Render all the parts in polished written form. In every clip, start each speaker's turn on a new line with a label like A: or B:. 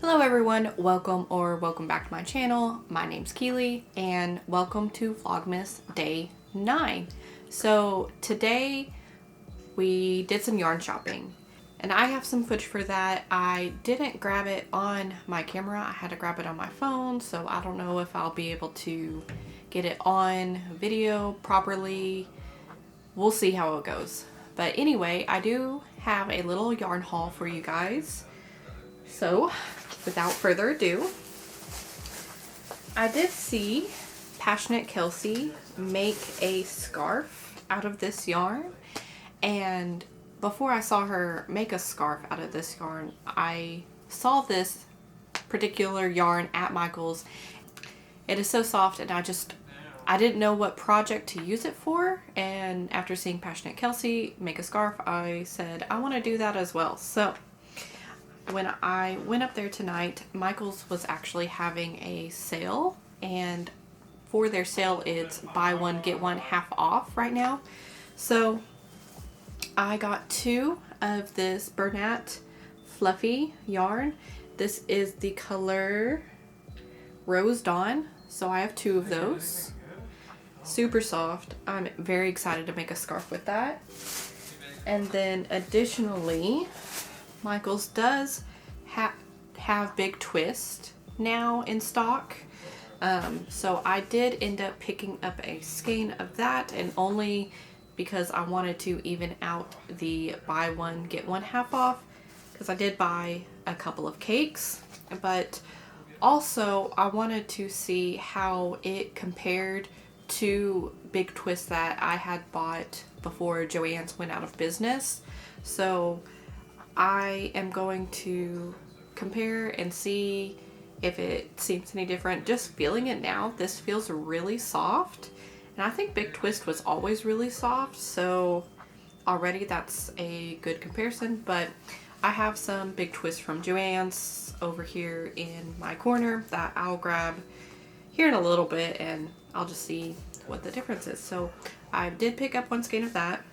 A: Hello everyone, welcome back to my channel. My name's Keely and welcome to Vlogmas day 9. So today we did some yarn shopping and I have some footage for that. I didn't grab it on my camera, I had to grab it on my phone, so I don't know if I'll be able to get it on video properly. We'll see how it goes. But anyway, I do have a little yarn haul for you guys. So without further ado, I did see Passionate Kelsey make a scarf out of this yarn, and before I saw her make a scarf out of this yarn, I saw this particular yarn at Michael's. It is so soft and I didn't know what project to use it for, and after seeing Passionate Kelsey make a scarf, I said I want to do that as well. So when I went up there tonight, Michael's was actually having a sale, and for their sale it's buy one get one half off right now. So I got 2 of this Bernat fluffy yarn. This is the color Rose Dawn, so I have 2 of those. Super soft. I'm very excited to make a scarf with that. And then additionally, Michael's does have Big Twist now in stock. So I did end up picking up a skein of that, and only because I wanted to even out the buy one get one half off, because I did buy a couple of cakes, but also I wanted to see how it compared to Big Twist that I had bought before Joann's went out of business. So I am going to compare and see if it seems any different. Just feeling it now, this feels really soft, and I think Big Twist was always really soft, so already that's a good comparison. But I have some Big Twist from Joann's over here in my corner that I'll grab here in a little bit, and I'll just see what the difference is. So I did pick up 1 skein of that.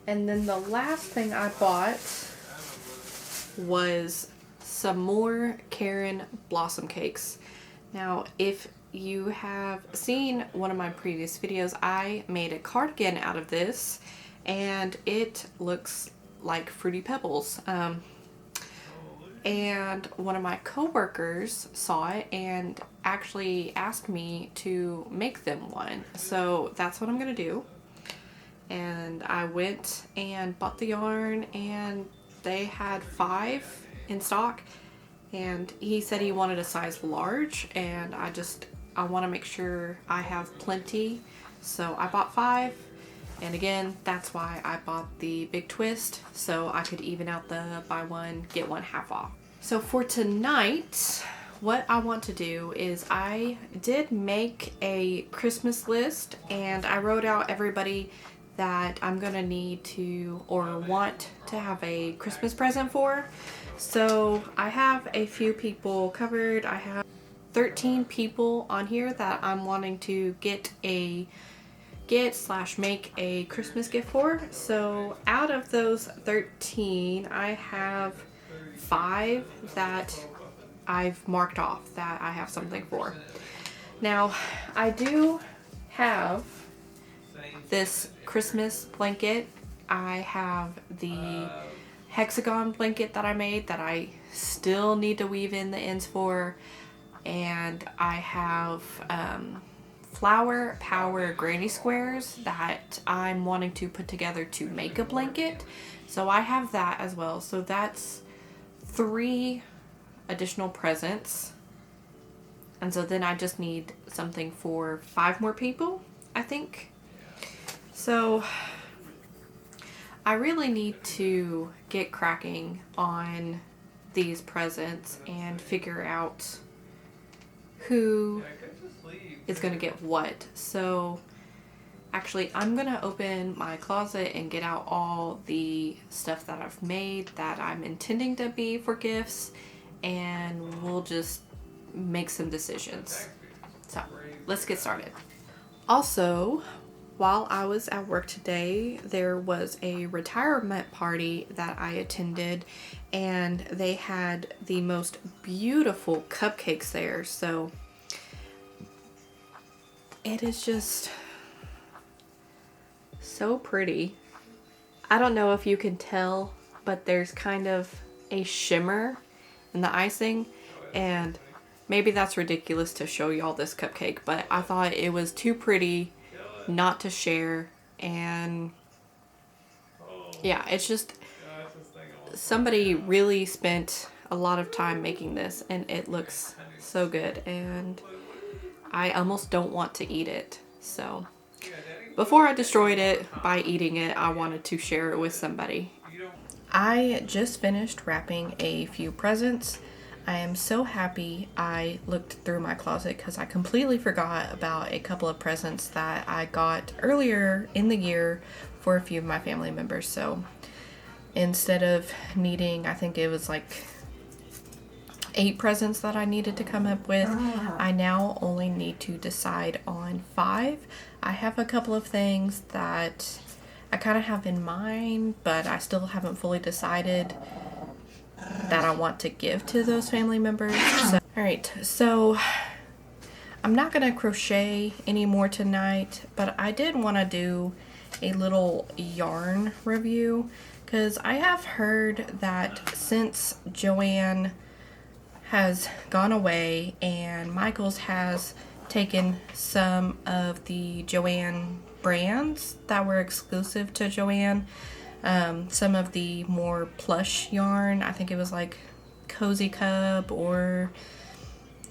A: And then the last thing I bought was some more Karen Blossom Cakes. Now, if you have seen one of my previous videos, I made a cardigan out of this, and it looks like Fruity Pebbles. And one of my co-workers saw it and actually asked me to make them one. So that's what I'm gonna do. And I went and bought the yarn, and they had 5 in stock, and he said he wanted a size large, and I want to make sure I have plenty, so I bought 5. And again, that's why I bought the Big Twist, so I could even out the buy one get one half off. So for tonight, what I want to do is I did make a Christmas list, and I wrote out everybody that I'm gonna need to or want to have a Christmas present for. So I have a few people covered. I have 13 people on here that I'm wanting to make a Christmas gift for. So out of those 13, I have 5 that I've marked off that I have something for. Now, I do have this Christmas blanket. I have the hexagon blanket that I made that I still need to weave in the ends for, and I have flower power granny squares that I'm wanting to put together to make a blanket. So I have that as well. So that's 3 additional presents, and so then I just need something for 5 more people, I think. So I really need to get cracking on these presents and figure out who is going to get what. So actually, I'm going to open my closet and get out all the stuff that I've made that I'm intending to be for gifts, and we'll just make some decisions. So let's get started. Also, while I was at work today, there was a retirement party that I attended, and they had the most beautiful cupcakes there. So it is just so pretty. I don't know if you can tell, but there's kind of a shimmer in the icing, and maybe that's ridiculous to show y'all this cupcake, but I thought it was too pretty not to share. And yeah, it's just somebody really spent a lot of time making this, and it looks so good, and I almost don't want to eat it. So before I destroyed it by eating it, I wanted to share it with somebody. I just finished wrapping a few presents. I am so happy I looked through my closet because I completely forgot about a couple of presents that I got earlier in the year for a few of my family members. So instead of needing, I think it was like 8 presents that I needed to come up with, I now only need to decide on 5. I have a couple of things that I kind of have in mind, but I still haven't fully decided that I want to give to those family members. So, alright, so I'm not going to crochet anymore tonight, but I did want to do a little yarn review because I have heard that since Joann has gone away and Michaels has taken some of the Joann brands that were exclusive to Joann, some of the more plush yarn, I think it was like Cozy Cub or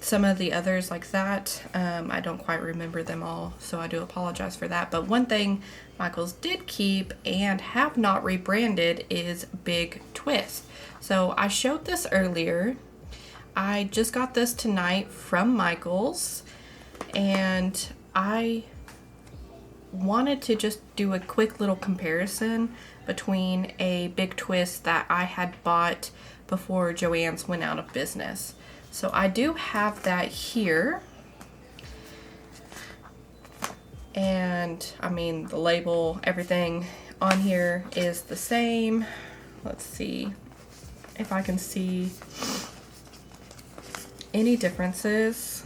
A: some of the others like that. I don't quite remember them all, so I do apologize for that. But one thing Michaels did keep and have not rebranded is Big Twist. So I showed this earlier. I just got this tonight from Michaels, and I wanted to just do a quick little comparison between a Big Twist that I had bought before Joann's went out of business. So I do have that here, and I mean the label, everything on here is the same. Let's see if I can see any differences.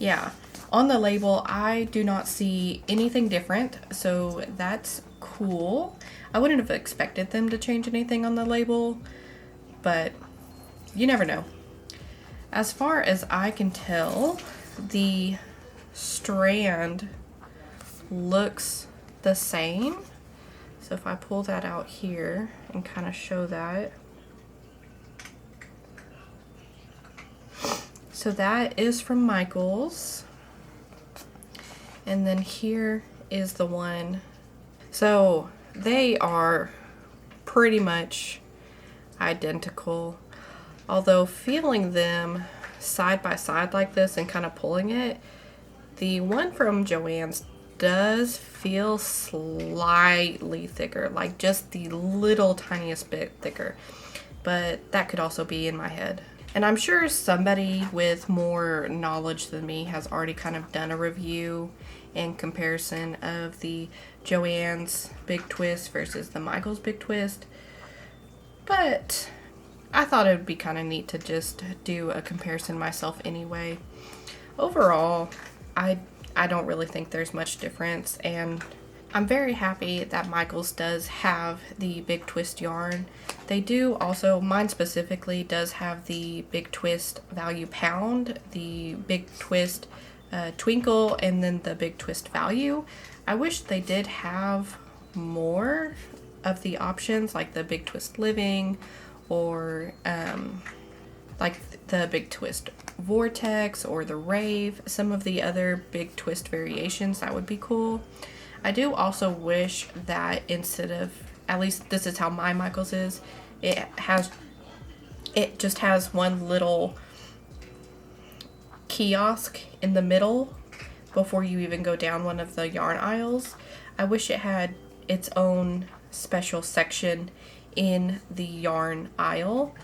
A: Yeah, on the label I do not see anything different, so that's cool. I wouldn't have expected them to change anything on the label, but you never know. As far as I can tell, the strand looks the same. So if I pull that out here and kind of show that. So that is from Michaels. And then here is the one. So they are pretty much identical. Although feeling them side by side like this and kind of pulling it, the one from Joann's does feel slightly thicker, like just the little tiniest bit thicker. But that could also be in my head. And I'm sure somebody with more knowledge than me has already kind of done a review and comparison of the Joann's Big Twist versus the Michaels Big Twist. But I thought it would be kind of neat to just do a comparison myself anyway. Overall, I don't really think there's much difference, and I'm very happy that Michaels does have the Big Twist yarn. They do also, mine specifically does have the Big Twist Value Pound, the Big Twist Twinkle, and then the Big Twist Value. I wish they did have more of the options, like the Big Twist Living, or like the Big Twist Vortex or the Rave, some of the other Big Twist variations. That would be cool. I do also wish that instead of, at least this is how my Michaels is, it just has one little kiosk in the middle before you even go down one of the yarn aisles. I wish it had its own special section in the yarn aisle,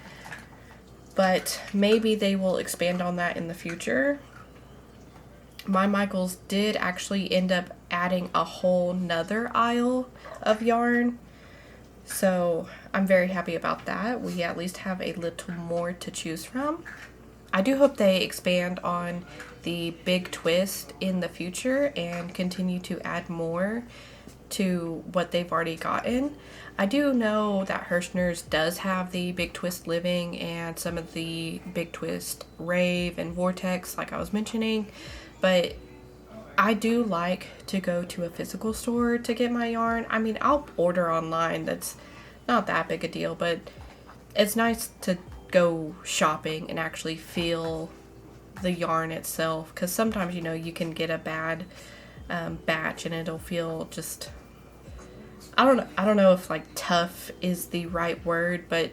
A: but maybe they will expand on that in the future. My Michaels did actually end up adding a whole nother aisle of yarn. So I'm very happy about that. We at least have a little more to choose from. I do hope they expand on the big twist in the future and continue to add more to what they've already gotten. I do know that Hirschner's does have the Big Twist Living and some of the Big Twist Rave and Vortex like I was mentioning, but I do like to go to a physical store to get my yarn. I mean, I'll order online, that's not that big a deal, but it's nice to go shopping and actually feel the yarn itself, because sometimes, you know, you can get a bad batch and it'll feel just, I don't know if like tough is the right word, but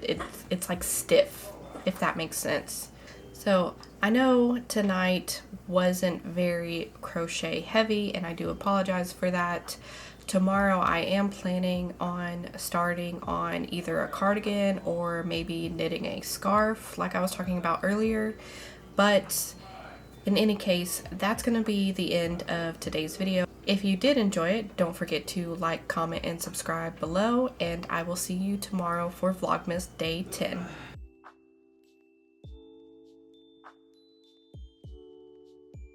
A: it's like stiff, if that makes sense. So I know tonight wasn't very crochet heavy, and I do apologize for that. Tomorrow I am planning on starting on either a cardigan or maybe knitting a scarf like I was talking about earlier. But in any case, that's going to be the end of today's video. If you did enjoy it, don't forget to like, comment, and subscribe below, and I will see you tomorrow for Vlogmas Day 10.